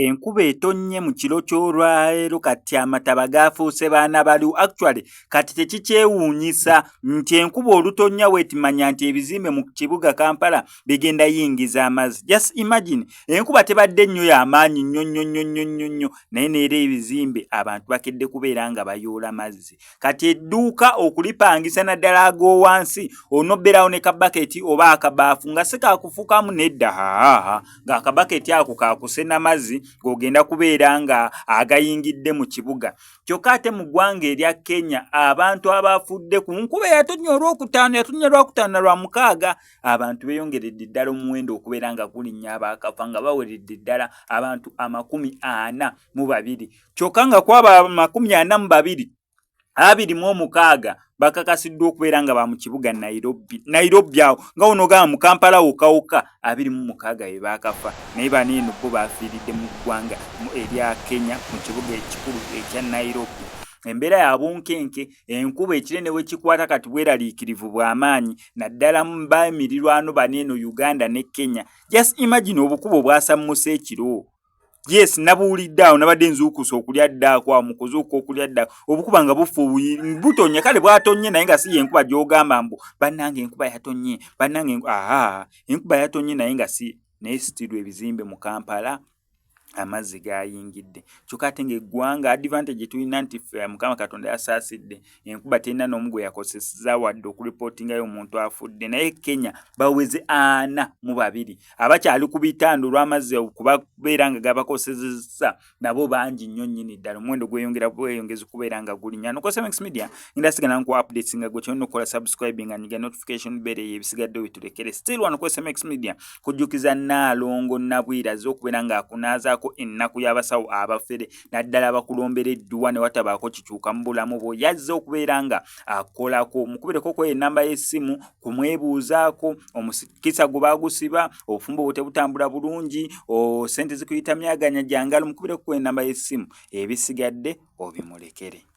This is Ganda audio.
enkuba etonnye mu kiro ky'olwaleero kati amataba gafuuse baana baliwo. Actually kati tekikyewuunyisa nti enkuba olutonnya weetimanya nti ebizimbe mu kibuga Kampala bigenda yingiza amazzi. Just imagine enkuba tebadde nnyo y'amaanyi nnyo naye neera ebizimbe abantu bakedde kubeera nga bayoola mazzi. Kati edduuka okulipangisa naddala ag'owansi onobberawo ne kabaketi oba akabaafu nga si kaakufuukamu nedda ng'akabaketi ako kaakusena mazzi g'ogenda kubeera nga agayingidde mu kibuga. Kyokka ate mu ggwanga erya Kenya abantu abafudde ku nkuba eyatonnya olwokutaano yatonnya lwakutaano na lwamukaaga abantu beeyongeredde ddala omuwendo okubeera nga gulinnya abaakafa nga baweredde ddala abantu 42. Kyokka nga kwaba 42 26 bakakasiddwa okubeera nga ba mu kibuga Nairobi awo nga onogaba mu Kampala wokawuka 26 be baakafa naye bano eno bo bafiiridde mu ggwanga erya Kenya mu kibuga ekikulu ekya Nairobi. Embeera ya bunkenke enkuba ekire ne bwe kikwata kati bweraliikirivu bw'amaanyi naddala mu bamirirwano bano eno Uganda ne Kenya. Just imagine obukubo bwasammusa ekiro. Yes, nabuulidde awo nabadde nzuukusa okulya ddaako awo mukuzuuka okulya ddaako obukuba nga butonnya kale bwatonnye naye nga si yenkuba gy'ogamba mbu bannange enkuba yatonye bannange enkuba yatonye naye nga si naye sitiru ebizimbe mu Kampala amazzi gayingidde. Kyokka ate ng'eggwanga advantage tulina nti Mukama Katonda yasaasidde enkuba terina n'omu gwe yakosezza wadde okuripootingayo omuntu afudde. Naye Kenya baweze 42 abakyali ku bitanda olw'amazzi okubabeera nga gabakosezezza nabo bangi nnyo nnyini ddala omuwendo gweyongeza okubeera nga gulinnya. No Cosmx Media ndasigana nku updates nga gwe kyonna okukola subscribing nga nyiga notification bell ebisigaddewo bitulekere. Still wano Cosmx Media kujjukiza Nnaalongo Nabwira azze okubeera ng'akunaazaako ennaku y'abasawo abafere naddala abakulombereddwa ne watabaako kikyuka mu bulamu bwo yazze okubeera nga akolako mukubireko ko enamba y'essimu kumwebuuzaako omusikisa gwe baagusiba obufumbo bwe tebutambula bulungi sente zikuyita myaganya gyangalo mukubireko ko enamba y'essimu ebisigadde obimulekere.